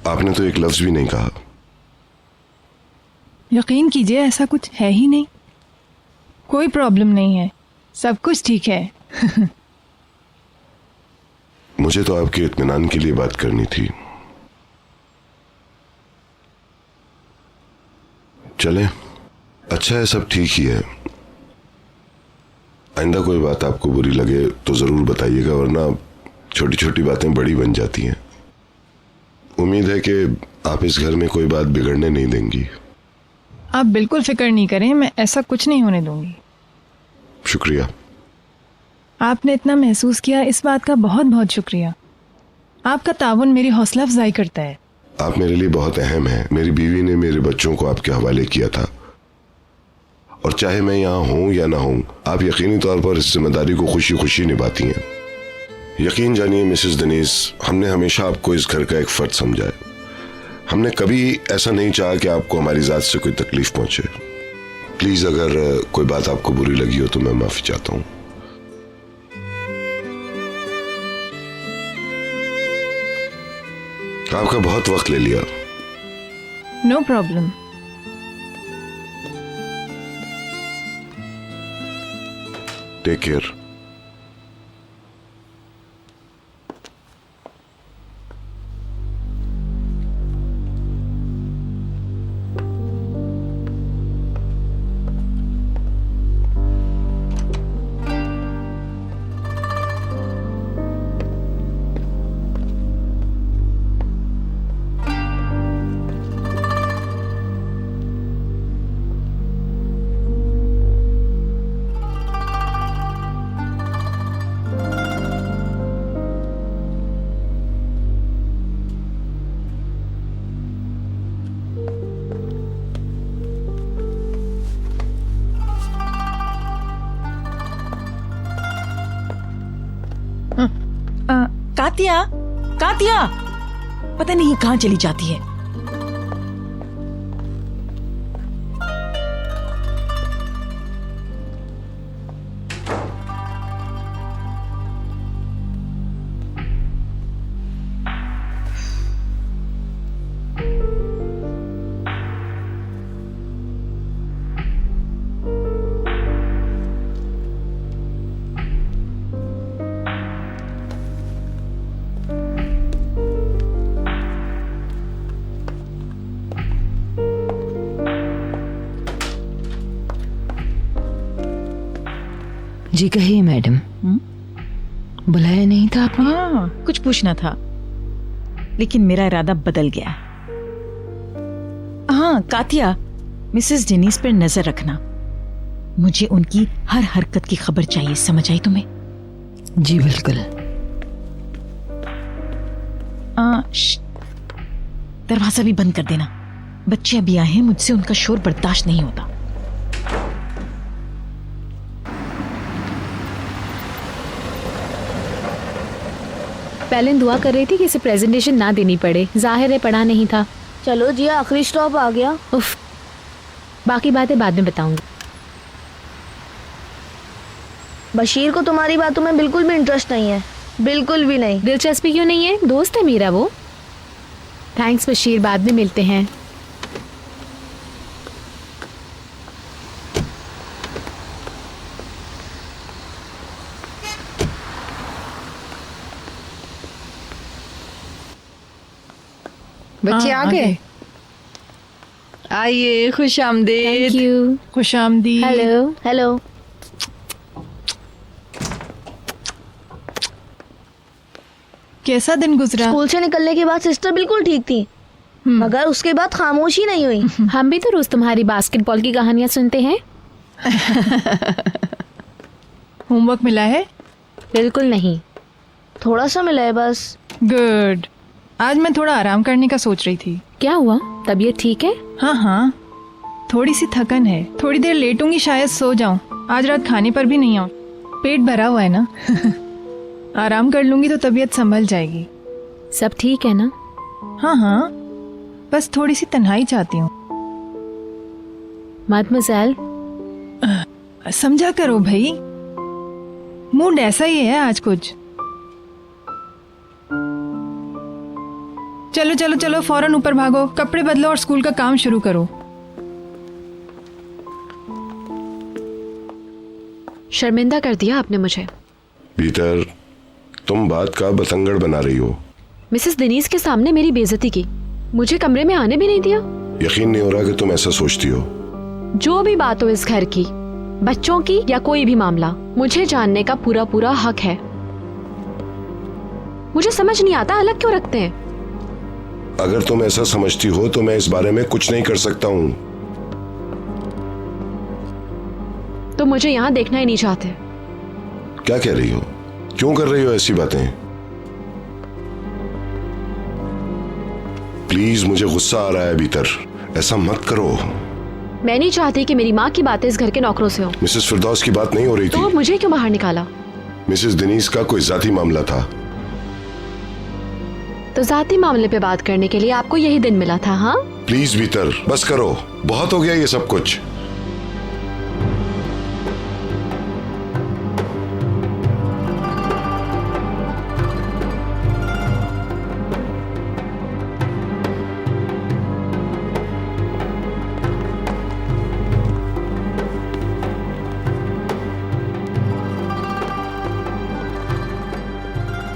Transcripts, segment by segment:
आपने तो एक लफ्ज भी नहीं कहा। यकीन कीजिए ऐसा कुछ है ही नहीं, कोई प्रॉब्लम नहीं है, सब कुछ ठीक है। मुझे तो आपके इत्मीनान के लिए बात करनी थी। चले, अच्छा है, सब ठीक ही है। आइंदा कोई बात आपको बुरी लगे तो जरूर बताइएगा, वरना छोटी छोटी बातें बड़ी बन जाती हैं। उम्मीद है कि आप इस घर में कोई बात बिगड़ने नहीं देंगी। आप बिल्कुल फिक्र नहीं करें, मैं ऐसा कुछ नहीं होने दूंगी। शुक्रिया। आपने इतना महसूस किया, इस बात का बहुत बहुत शुक्रिया। आपका ताउन मेरी हौसला अफजाई करता है। आप मेरे लिए बहुत अहम हैं। मेरी बीवी ने मेरे बच्चों को आपके हवाले किया था, और चाहे मैं यहाँ हूँ या ना हूँ, आप यकीनी तौर पर इस जिम्मेदारी को खुशी खुशी निभाती हैं। यकीन जानिए मिसेस डेनीज, हमने हमेशा आपको इस घर का एक फर्द समझा है। हमने कभी ऐसा नहीं चाहा कि आपको हमारी जात से कोई तकलीफ पहुंचे। प्लीज, अगर कोई बात आपको बुरी लगी हो तो मैं माफी चाहता हूँ। आपका बहुत वक्त ले लिया। No problem. Take care. Katia, Katia, पता नहीं कहाँ चली जाती है। जी कहिए मैडम। बुलाया नहीं था आपने? हाँ, कुछ पूछना था, लेकिन मेरा इरादा बदल गया। हाँ कातिया, मिसेस डेनीज पर नजर रखना। मुझे उनकी हर हरकत की खबर चाहिए, समझ आई तुम्हें? जी बिल्कुल। दरवाजा भी बंद कर देना। बच्चे अभी आए हैं, मुझसे उनका शोर बर्दाश्त नहीं होता। पहले दुआ कर रही थी कि इसे प्रेजेंटेशन ना देनी पड़े, जाहिर है पढ़ा नहीं था। चलो जी, आखिरी स्टॉप आ गया। उफ, बाकी बातें बाद में बताऊंगी। बशीर को तुम्हारी बातों में बिल्कुल भी इंटरेस्ट नहीं है, बिल्कुल भी नहीं। दिलचस्पी क्यों नहीं है? दोस्त है मेरा वो। थैंक्स बशीर, बाद में मिलते हैं। बच्चे आ गए? आइए, खुश आमदीद। Thank you. खुश आमदीद। हेलो। हेलो। कैसा दिन गुजरा? स्कूल से निकलने के बाद सिस्टर बिल्कुल ठीक थी, मगर उसके बाद खामोशी नहीं हुई। हम भी तो रोज तुम्हारी बास्केटबॉल की कहानियां सुनते हैं। होमवर्क मिला है? बिल्कुल नहीं। थोड़ा सा मिला है बस। गुड। आज मैं थोड़ा आराम करने का सोच रही थी। क्या हुआ, तबीयत ठीक है? हाँ हाँ, थोड़ी सी थकन है, थोड़ी देर लेटूंगी, शायद सो जाऊं। आज रात खाने पर भी नहीं आऊं, पेट भरा हुआ है ना। आराम कर लूंगी तो तबीयत संभल जाएगी। सब ठीक है ना? हाँ हाँ, बस थोड़ी सी तन्हाई चाहती हूँ। मदमज़ेल, समझा करो भाई, मूड ऐसा ही है आज कुछ। चलो चलो चलो फौरन ऊपर भागो, कपड़े बदलो और स्कूल का काम शुरू करो। शर्मिंदा कर दिया आपने मुझे। पीटर, तुम बात का बतंगड़ बना रही हो। मिसेस दिनीज के सामने मेरी बेइज्जती की, मुझे कमरे में आने भी नहीं दिया। यकीन नहीं हो रहा कि तुम ऐसा सोचती हो। जो भी बात हो इस घर की, बच्चों की या कोई भी मामला, मुझे जानने का पूरा पूरा हक है। मुझे समझ नहीं आता अलग क्यों रखते हैं। अगर तुम ऐसा समझती हो तो मैं इस बारे में कुछ नहीं कर सकता हूँ। तो मुझे यहाँ देखना ही नहीं चाहते। क्या कह रही हो? क्यों कर रही हो ऐसी बातें? प्लीज, मुझे गुस्सा आ रहा है भीतर, ऐसा मत करो। मैं नहीं चाहती कि मेरी माँ की बातें इस घर के नौकरों से हो। मिसेस फिरदौस की बात नहीं हो रही तो थी। मुझे क्यों बाहर निकाला? मिसेस दिनीज का कोई जाती मामला था। तो जाती मामले पे बात करने के लिए आपको यही दिन मिला था? हाँ, प्लीज भीतर, बस करो, बहुत हो गया ये सब कुछ।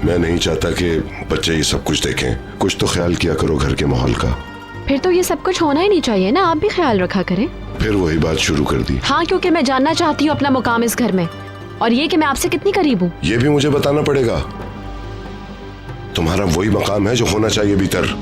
मैं नहीं चाहता कि बच्चे ये सब कुछ देखें। कुछ तो ख्याल किया करो घर के माहौल का। फिर तो ये सब कुछ होना ही नहीं चाहिए ना, आप भी ख्याल रखा करें। फिर वही बात शुरू कर दी। हाँ, क्योंकि मैं जानना चाहती हूँ अपना मुकाम इस घर में, और ये कि मैं आपसे कितनी करीब हूँ। ये भी मुझे बताना पड़ेगा। तुम्हारा वही मकाम है जो होना चाहिए भीतर।